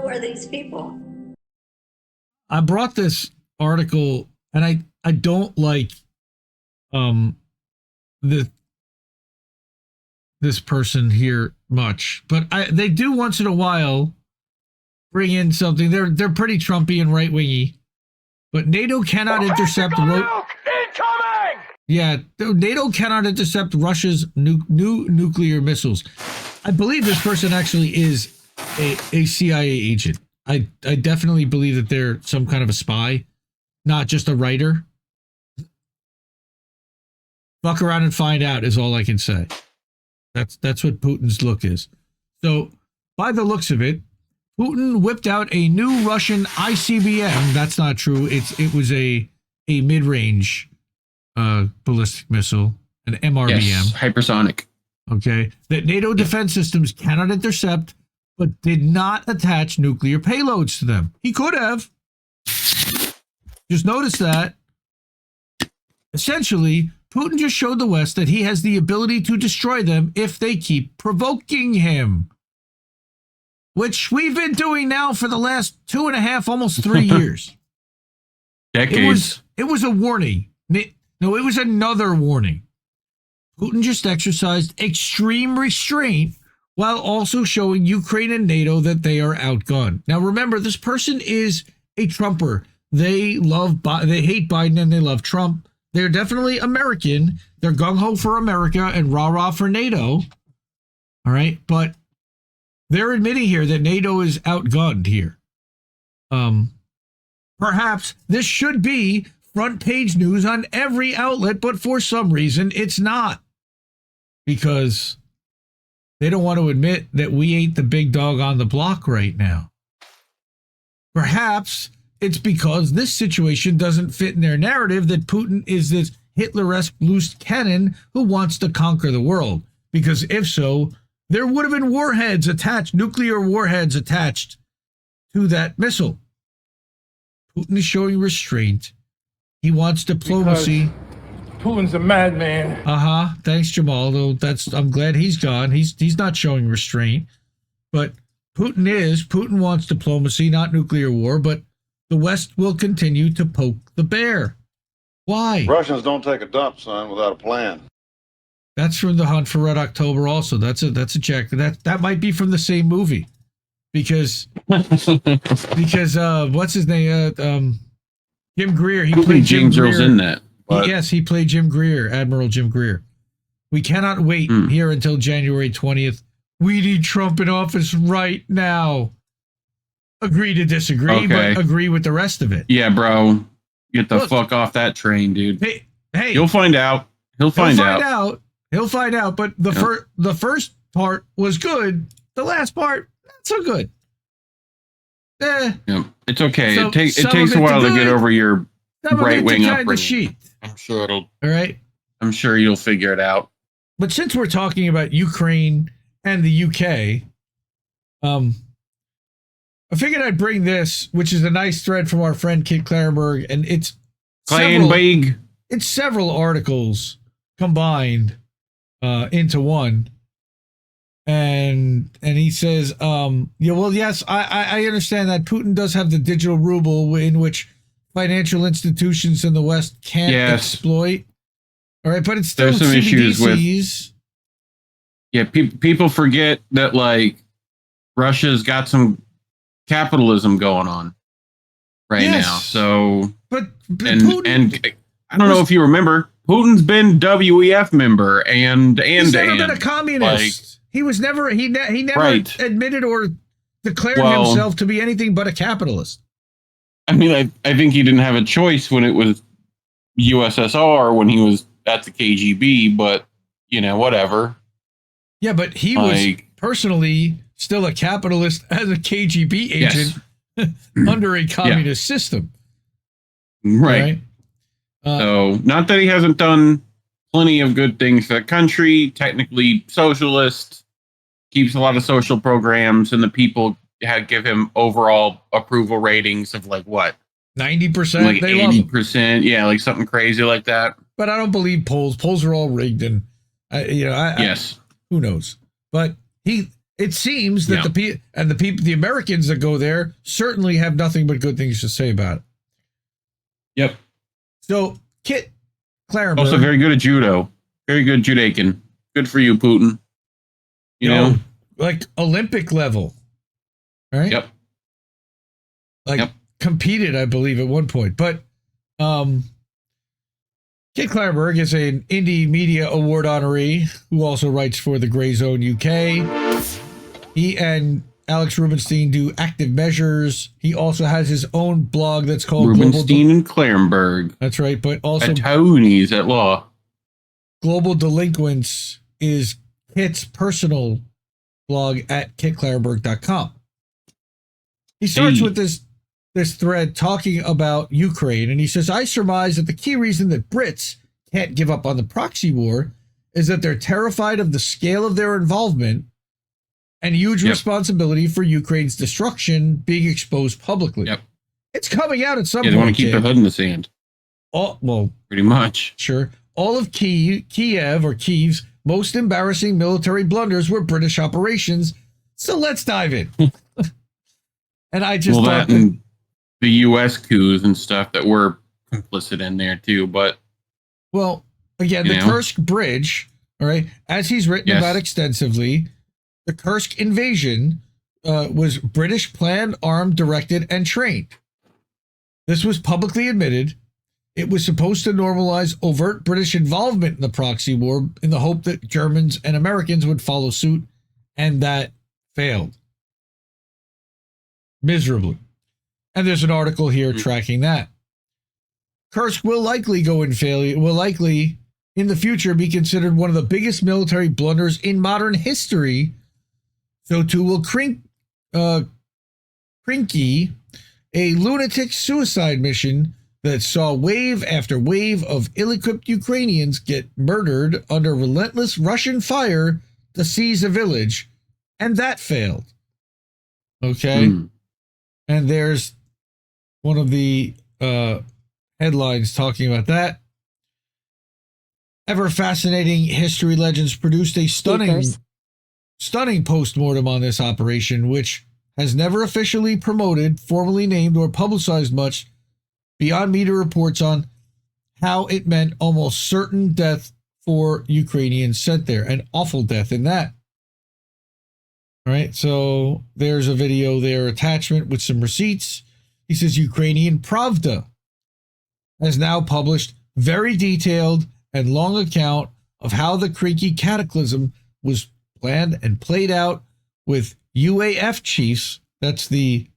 are these people? I brought this article, and I don't like this person here much, but they do once in a while bring in something. They're pretty Trumpy and right wingy, but NATO cannot intercept. Incoming! Yeah, NATO cannot intercept Russia's new nuclear missiles. I believe this person actually is a CIA agent. I definitely believe that they're some kind of a spy, not just a writer. Fuck around and find out is all I can say. That's what Putin's look is. So, by the looks of it, Putin whipped out a new Russian ICBM. That's not true. It was a mid-range ballistic missile, an MRBM. Yes, hypersonic. Okay, that NATO defense systems cannot intercept, but did not attach nuclear payloads to them. He could have. Just notice that. Essentially, Putin just showed the West that he has the ability to destroy them if they keep provoking him. Which we've been doing now for the last 2.5, almost 3 years. Decades. It was a warning. No, it was another warning. Putin just exercised extreme restraint while also showing Ukraine and NATO that they are outgunned. Now, remember, this person is a Trumper. They hate Biden and they love Trump. They're definitely American. They're gung-ho for America and rah-rah for NATO. All right, but they're admitting here that NATO is outgunned here. Perhaps this should be front page news on every outlet, but for some reason it's not. Because they don't want to admit that we ain't the big dog on the block right now. Perhaps it's because this situation doesn't fit in their narrative that Putin is this Hitler-esque loose cannon who wants to conquer the world. Because if so, there would have been nuclear warheads attached to that missile. Putin is showing restraint. He wants diplomacy. Because Putin's a madman. Thanks, Jamal. Though I'm glad he's gone. He's not showing restraint. But Putin wants diplomacy, not nuclear war, but the West will continue to poke the bear. Why? Russians don't take a dump, son, without a plan. That's from The Hunt for Red October also. That's a check. That might be from the same movie. Because what's his name? Jim Greer. He played Jim Greer. Earl's in that. Yes, he played Jim Greer, Admiral Jim Greer. We cannot wait here until January 20th. We need Trump in office right now. Agree to disagree, but agree with the rest of it. Yeah, bro. Get the fuck off that train, dude. Hey. You'll find out. He'll find out. He'll find out, but the first part was good. The last part, not so good. It's okay. So, it takes a while to get over your right-wing upbringing. I'm sure it'll. All right. I'm sure you'll figure it out. But since we're talking about Ukraine and the UK, I figured I'd bring this, which is a nice thread from our friend Kit Klarenberg, and it's several articles combined into one. And he says, yes, I understand that Putin does have the digital ruble in which financial institutions in the West can't exploit. All right, but it's still there's some issues with. Yeah, people forget that Russia's got some capitalism going on now. So, but Putin, and I don't know if you remember, Putin's been WEF member and he's never been a communist. He was never he never admitted or declared himself to be anything but a capitalist. I mean, I think he didn't have a choice when it was USSR when he was at the KGB, but whatever. Yeah, but he was personally still a capitalist as a KGB agent under a communist system. Right. So, not that he hasn't done plenty of good things for the country, technically socialist, keeps a lot of social programs, and the people give him overall approval ratings of 90%, 80%, yeah, something crazy like that. But I don't believe polls. Polls are all rigged, and yes, who knows? But it seems that the Americans that go there certainly have nothing but good things to say about it. Yep. So Kit Klarenberg, Also very good at judo. Very good judakan. Good for you, Putin. You know? Like Olympic level. Right? Yep. Competed, I believe, at one point. But Kit Klarenberg is an Indie Media Award honoree who also writes for the Grey Zone UK. He and Alex Rubenstein do Active Measures. He also has his own blog that's called Rubenstein and Klarenberg. That's right, but also attorneys at law. Global Delinquents is Kit's personal blog at kitklarenberg.com. He starts with this thread talking about Ukraine, and he says, I surmise that the key reason that Brits can't give up on the proxy war is that they're terrified of the scale of their involvement and huge responsibility for Ukraine's destruction being exposed publicly. Yep. It's coming out at some point. They want to keep their head in the sand. Well, pretty much. Sure. All of Kiev's most embarrassing military blunders were British operations. So let's dive in. And I just thought that the U.S. coups and stuff that were complicit in there too, but well, again, the Kursk Bridge, all right, as he's written about extensively, the Kursk invasion was British planned, armed, directed, and trained. This was publicly admitted. It was supposed to normalize overt British involvement in the proxy war in the hope that Germans and Americans would follow suit, and that failed miserably. And there's an article here tracking that. Kursk will likely in the future be considered one of the biggest military blunders in modern history. So too will Krinky, a lunatic suicide mission that saw wave after wave of ill-equipped Ukrainians get murdered under relentless Russian fire to seize a village, and that failed. Okay? And there's one of the headlines talking about that. Ever fascinating history legends produced a stunning post-mortem on this operation, which has never officially promoted, formally named, or publicized much beyond media reports on how it meant almost certain death for Ukrainians sent there, an awful death in that. All right, so there's a video there, attachment with some receipts. He says Ukrainian Pravda has now published very detailed and long account of how the Krinky cataclysm was planned and played out with UAF chiefs, that's the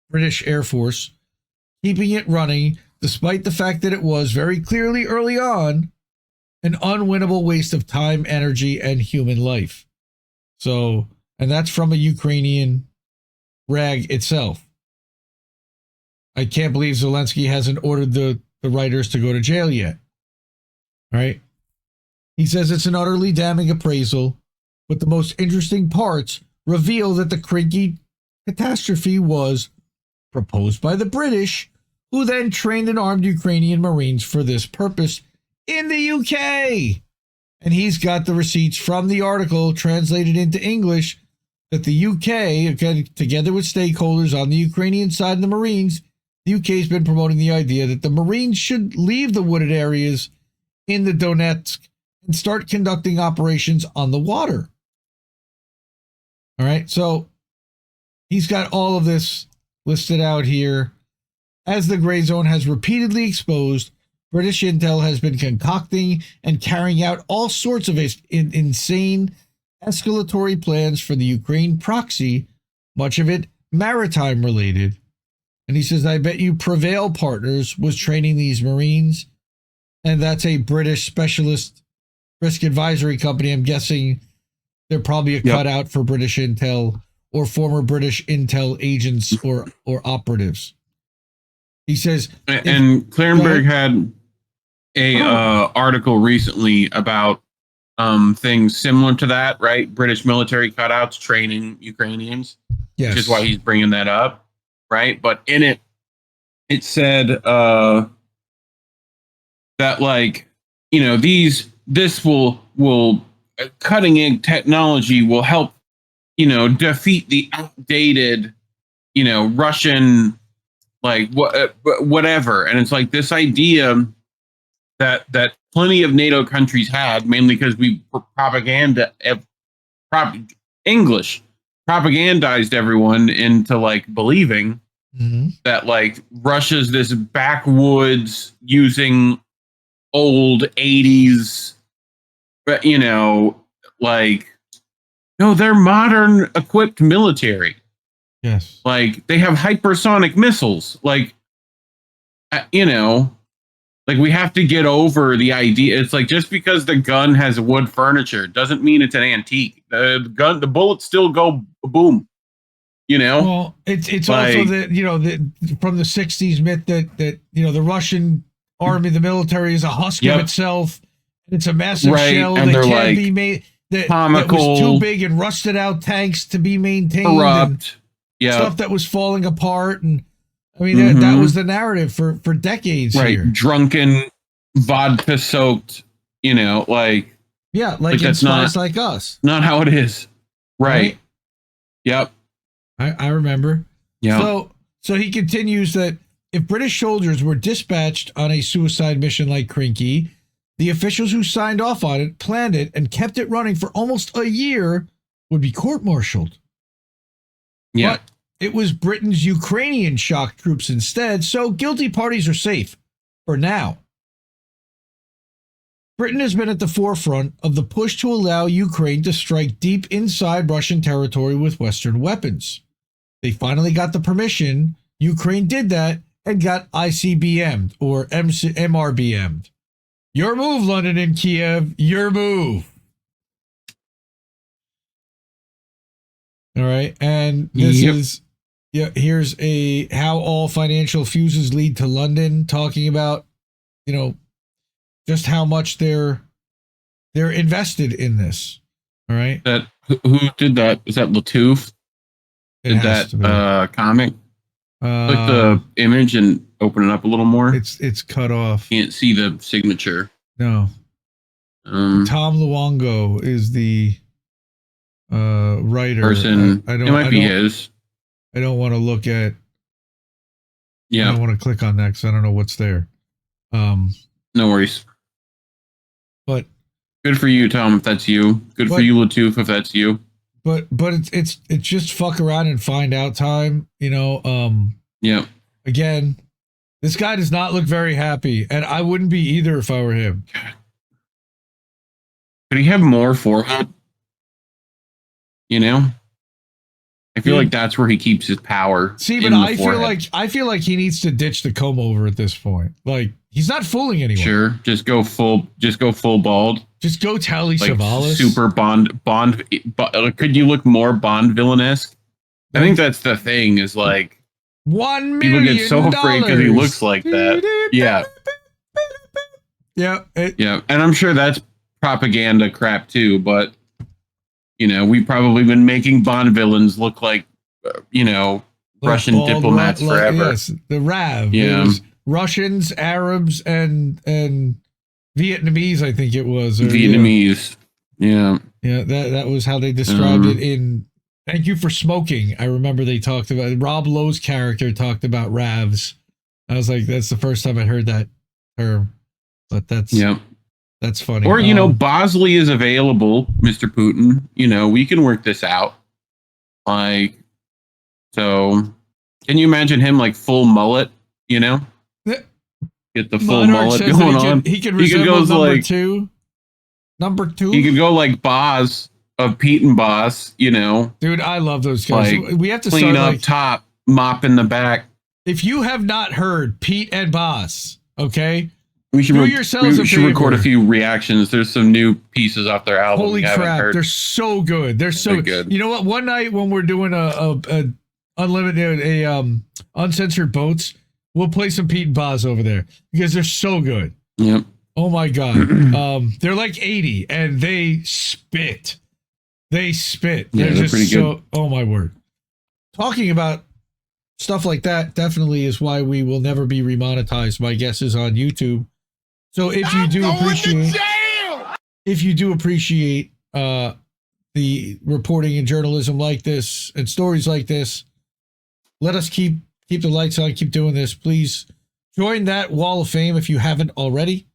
British Air Force, keeping it running despite the fact that it was very clearly early on an unwinnable waste of time, energy, and human life. So, and that's from a Ukrainian rag itself. I can't believe Zelensky hasn't ordered the writers to go to jail yet. All right. He says it's an utterly damning appraisal, but the most interesting parts reveal that the Krinky catastrophe was proposed by the British, who then trained and armed Ukrainian Marines for this purpose in the UK. And he's got the receipts from the article translated into English that the UK, again, together with stakeholders on the Ukrainian side and the Marines, the UK has been promoting the idea that the Marines should leave the wooded areas in the Donetsk and start conducting operations on the water. All right, so he's got all of this listed out here. As the Grey Zone has repeatedly exposed, British intel has been concocting and carrying out all sorts of insane escalatory plans for the Ukraine proxy, much of it maritime related. And he says, I bet you Prevail Partners was training these Marines, and that's a British specialist risk advisory company. I'm guessing they're probably a cutout for British intel or former British intel agents or operatives. He says, and Klarenberg had a article recently about things similar to that, right? British military cutouts training Ukrainians, which is why he's bringing that up, right? But in it, it said that, like, you know, this will cutting edge technology will help defeat the outdated, Russian, like whatever. And it's like this idea that plenty of NATO countries had, mainly because we propagandized everyone into like believing that like Russia's this backwoods using old 80s, but like, no, they're modern equipped military. Yes. Like they have hypersonic missiles. Like, like we have to get over the idea. It's like just because the gun has wood furniture doesn't mean it's an antique. The bullets still go boom. Well, it's like, also from the 60s myth that the Russian army, the military is a husk of itself. It's a massive shell and that can't be made. That was too big and rusted out tanks to be maintained. Corrupt. Stuff that was falling apart. And I mean, that was the narrative for decades here. Drunken, vodka soaked, like in Spies Like Us. Not how it is. Right. Yep. I remember. Yeah. So he continues that if British soldiers were dispatched on a suicide mission like Krinky, the officials who signed off on it, planned it, and kept it running for almost a year would be court-martialed. Yeah. But it was Britain's Ukrainian shock troops instead, so guilty parties are safe for now. Britain has been at the forefront of the push to allow Ukraine to strike deep inside Russian territory with Western weapons. They finally got the permission. Ukraine did that and got ICBM'd or MRBM'd. Your move, London and Kiev. Your move. All right. And this is, here's how all financial fuses lead to London, talking about, just how much they're invested in this. All right. That who did that? Is that Latouche? Did that comic? Click the image and open it up a little more. It's cut off. Can't see the signature. No. Tom Luongo is the writer. Person. It might be his. I don't want to look at. Yeah. I don't want to click on that because I don't know what's there. No worries. But good for you, Tom, if that's you. Good for you, Latouche, if that's you. But it's just fuck around and find out time, Yeah. Again, this guy does not look very happy, and I wouldn't be either if I were him. Could he have more forehead? I feel like that's where he keeps his power. See, but I feel like he needs to ditch the comb over at this point. Like he's not fooling anyone. Sure, just go full bald. Just go Telly Savalas. Super Bond. Could you look more Bond villainesque? I think that's the thing. Is like $1 million. People get so afraid because he looks like that. Yeah. Yeah. And I'm sure that's propaganda crap too. But we've probably been making Bond villains look like Russian diplomats forever. Yes, the RAV. Yeah. Russians, Arabs, and Vietnamese, I think it was. Or, Vietnamese. Yeah. Yeah, that was how they described it in Thank You for Smoking. I remember they talked about Rob Lowe's character talked about RAVs. I was like, that's the first time I heard that term. But that's funny. Or, Bosley is available, Mr. Putin. We can work this out. Like, so can you imagine him like full mullet, Get the full mullet going on. He could resemble number two. He could go like Boz of Pete and Boss, Dude, I love those guys. Like, we have to clean start up top, mop in the back. If you have not heard Pete and Boss, okay, we should record a few reactions. There's some new pieces off their album. Holy crap, they're so good. They're so good. You know what? One night when we're doing a unlimited, uncensored boats, we'll play some Pete and Boz over there because they're so good. Yep. Oh my God. They're like 80 and they spit. They're just pretty good. Oh my word. Talking about stuff like that definitely is why we will never be remonetized. My guess is on YouTube. So if you do appreciate the reporting and journalism like this and stories like this. Let us keep the lights on, keep doing this. Please join that wall of fame if you haven't already.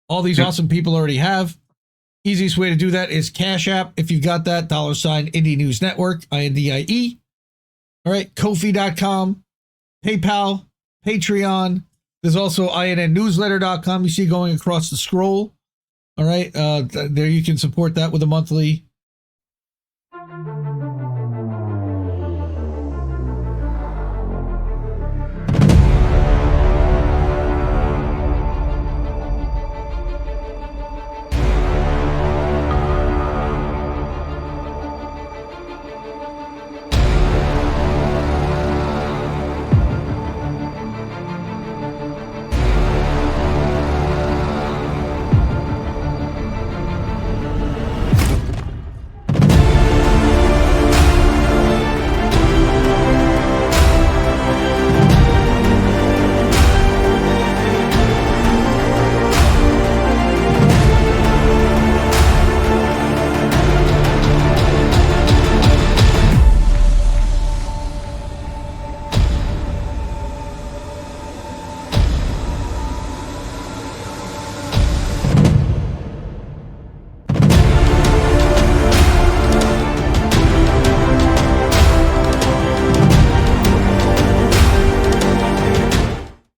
All these awesome people already have. Easiest way to do that is Cash App. If you've got that, $ Indie News Network, INDIE. All right, Ko-fi.com, PayPal, Patreon. There's also INNnewsletter.com you see going across the scroll. All right, there you can support that with a monthly